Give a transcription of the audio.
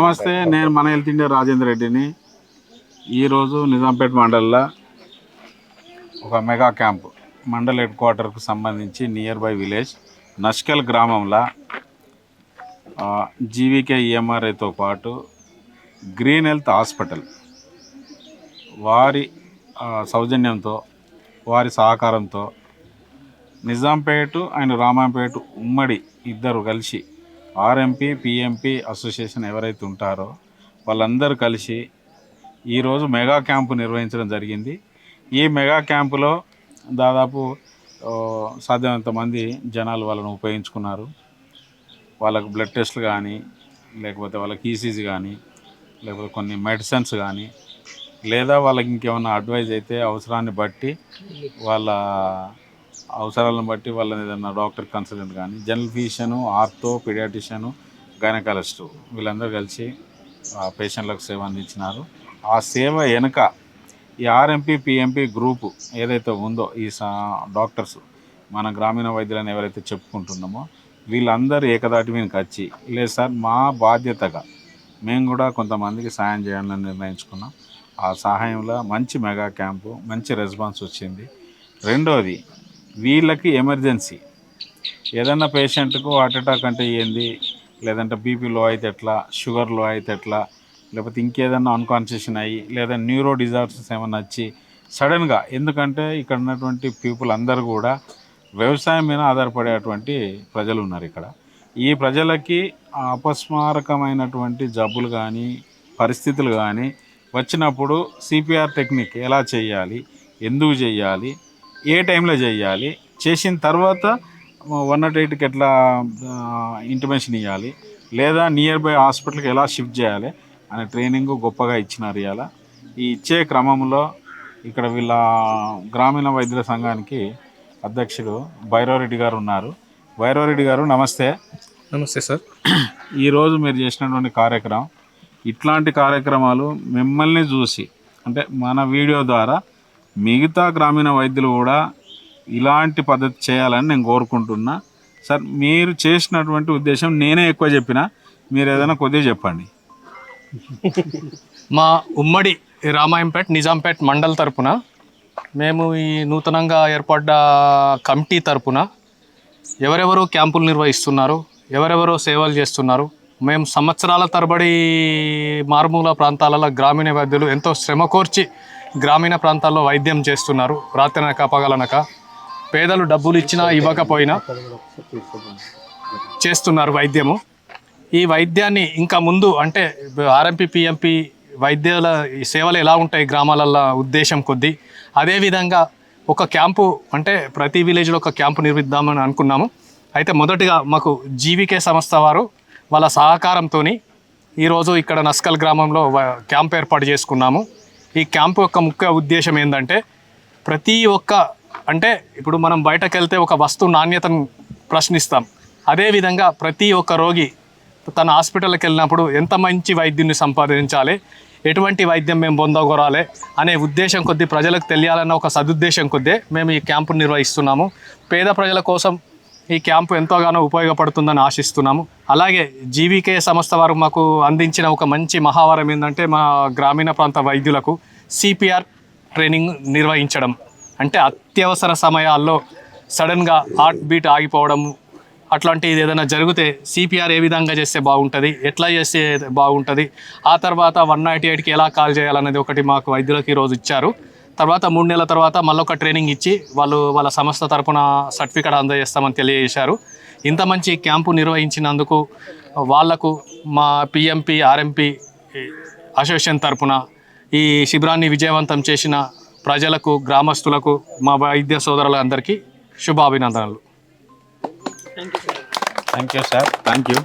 నమస్తే, నేను మన హెల్త్ ఇండియా రాజేందర్ రెడ్డిని. ఈరోజు నిజాంపేట మండల్లో ఒక మెగా క్యాంప్ మండల్ హెడ్ క్వార్టర్కు సంబంధించి నియర్ బై విలేజ్ నష్కల్ గ్రామంలో జీవీకే ఈఎంఆర్ఐతో పాటు గ్రీన్ హెల్త్ హాస్పిటల్ వారి సౌజన్యంతో, వారి సహకారంతో నిజాంపేట అండ్ రామాంపేట ఉమ్మడి ఇద్దరు కలిసి ఆర్ఎంపీ పిఎంపీ అసోసియేషన్ ఎవరైతే ఉంటారో వాళ్ళందరూ కలిసి ఈరోజు మెగా క్యాంపు నిర్వహించడం జరిగింది. ఈ మెగా క్యాంపులో దాదాపు సాధ్యమైనంత మంది జనాలు వాళ్ళను ఉపయోగించుకున్నారు. వాళ్ళకు బ్లడ్ టెస్ట్లు కానీ, లేకపోతే వాళ్ళకి ఈసీజీ కానీ, లేకపోతే కొన్ని మెడిసిన్స్ కానీ, లేదా వాళ్ళకి ఇంకేమన్నా అడ్వైజ్ అయితే అవసరాన్ని బట్టి వాళ్ళ అవసరాలను బట్టి వాళ్ళ ఏదైనా డాక్టర్ కన్సల్టెంట్ కానీ, జనరల్ ఫిజిషియను, ఆర్థో, పీడియాట్రిషియను, గైనకాలజిస్టు వీళ్ళందరూ కలిసి పేషెంట్లకు సేవ అందించినారు. ఆ సేవ వెనుక ఈ ఆర్ఎంపీ పిఎంపీ గ్రూపు ఏదైతే ఉందో, ఈ డాక్టర్స్ మన గ్రామీణ వైద్యులను ఎవరైతే చెప్పుకుంటున్నామో వీళ్ళందరూ ఏకదాటి మీదకి వచ్చి, లేదు సార్ మా బాధ్యతగా మేము కూడా కొంతమందికి సహాయం చేయాలని నిర్ణయించుకున్నాం. ఆ సహాయంలో మంచి మెగా క్యాంపు, మంచి రెస్పాన్స్ వచ్చింది. రెండోది, వీళ్ళకి ఎమర్జెన్సీ ఏదన్నా పేషెంట్కు హార్ట్ అటాక్ అంటే ఏంది, లేదంటే బీపీ లో అయితే ఎట్లా, షుగర్ లో అయితే ఎట్లా, లేకపోతే ఇంకేదన్నా అన్కాన్షియషన్ అయ్యి, లేదా న్యూరో డిజార్డర్స్ ఏమన్నా వచ్చి సడన్గా, ఎందుకంటే ఇక్కడ ఉన్నటువంటి పీపుల్ అందరూ కూడా వ్యవసాయం మీద ఆధారపడేటువంటి ప్రజలు ఉన్నారు ఇక్కడ. ఈ ప్రజలకి అపస్మారకమైనటువంటి జబ్బులు కానీ, పరిస్థితులు కానీ వచ్చినప్పుడు సిపిఆర్ టెక్నిక్ ఎలా చేయాలి, ఎందుకు చేయాలి, ఏ టైంలో చేయాలి, చేసిన తర్వాత 108కి ఎట్లా ఇంటిమేషన్ ఇవ్వాలి, లేదా నియర్ బై హాస్పిటల్కి ఎలా షిఫ్ట్ చేయాలి అనే ట్రైనింగ్ గొప్పగా ఇచ్చినారు. ఇవాళ ఈ ఇచ్చే క్రమంలో ఇక్కడ వీళ్ళ గ్రామీణ వైద్యుల సంఘానికి అధ్యక్షుడు భైరవరెడ్డి గారు ఉన్నారు. భైరవరెడ్డి గారు నమస్తే. నమస్తే సార్. ఈరోజు మీరు చేసినటువంటి కార్యక్రమం, ఇట్లాంటి కార్యక్రమాలు మిమ్మల్ని చూసి, అంటే మన వీడియో ద్వారా మిగతా గ్రామీణ వైద్యులు కూడా ఇలాంటి పద్ధతి చేయాలని నేను కోరుకుంటున్నా. సార్, మీరు చేసినటువంటి ఉద్దేశం నేనే ఎక్కువ చెప్పినా, మీరు ఏదైనా కొద్దిగా చెప్పండి. మా ఉమ్మడి రామాయంపేట నిజాంపేట మండల్ తరపున మేము ఈ నూతనంగా ఏర్పడ్డ కమిటీ తరపున ఎవరెవరో క్యాంపులు నిర్వహిస్తున్నారు, ఎవరెవరో సేవలు చేస్తున్నారు. మేము సంవత్సరాల తరబడి మారుమూల ప్రాంతాలలో గ్రామీణ వైద్యులు ఎంతో శ్రమ కోర్చి గ్రామీణ ప్రాంతాల్లో వైద్యం చేస్తున్నారు. రాత్రనక పగలనక పేదలు డబ్బులు ఇచ్చినా ఇవ్వకపోయినా చేస్తున్నారు వైద్యము. ఈ వైద్యాన్ని ఇంకా ముందు, అంటే ఆర్ఎంపీ పిఎంపీ వైద్యాల సేవలు ఎలా ఉంటాయి గ్రామాలలో ఉద్దేశం కొద్దీ, అదేవిధంగా ఒక క్యాంపు, అంటే ప్రతి విలేజ్లో ఒక క్యాంపు నిర్మిద్దామని అనుకున్నాము. అయితే మొదటిగా మాకు జీవీకే సంస్థ వారు వాళ్ళ సహకారంతో ఈరోజు ఇక్కడ నస్కల్ గ్రామంలో క్యాంప్ ఏర్పాటు చేసుకున్నాము. ఈ క్యాంపు యొక్క ముఖ్య ఉద్దేశం ఏంటంటే, ప్రతి ఒక్క, అంటే ఇప్పుడు మనం బయటకు వెళ్తే ఒక వస్తువు నాణ్యతను ప్రశ్నిస్తాం. అదేవిధంగా ప్రతి ఒక్క రోగి తన హాస్పిటల్కి వెళ్ళినప్పుడు ఎంత మంచి వైద్యుని సంపాదించాలి, ఎటువంటి వైద్యం మేము పొందగొరాలి అనే ఉద్దేశం కొద్దీ, ప్రజలకు తెలియాలన్న ఒక సదుద్దేశం కొద్దీ మేము ఈ క్యాంపును నిర్వహిస్తున్నాము. పేద ప్రజల కోసం ఈ క్యాంపు ఎంతోగానో ఉపయోగపడుతుందని ఆశిస్తున్నాము. అలాగే జీవీకే సంస్థ వారు మాకు అందించిన ఒక మంచి మహావరం ఏంటంటే, మా గ్రామీణ ప్రాంత వైద్యులకు సిపిఆర్ ట్రైనింగ్ నిర్వహించడం. అంటే అత్యవసర సమయాల్లో సడన్గా హార్ట్ బీట్ ఆగిపోవడం అట్లాంటిది ఏదైనా జరిగితే సిపిఆర్ ఏ విధంగా చేస్తే బాగుంటుంది, ఎట్లా చేస్తే బాగుంటుంది, ఆ తర్వాత 198కి ఎలా కాల్ చేయాలనేది ఒకటి మాకు వైద్యులకు ఈరోజు ఇచ్చారు. తర్వాత 3 నెలల తర్వాత మళ్ళొక ట్రైనింగ్ ఇచ్చి వాళ్ళ సంస్థ తరపున సర్టిఫికేట్ అందజేస్తామని తెలియజేశారు. ఇంత మంచి క్యాంపు నిర్వహించినందుకు వాళ్లకు మా పిఎంపీ ఆర్ఎంపీ అసోసియేషన్ తరపున ఈ శిబిరాన్ని విజయవంతం చేసిన ప్రజలకు, గ్రామస్తులకు, మా వైద్య సోదరులందరికీ శుభాభినందనలు. Thank you sir. Thank you.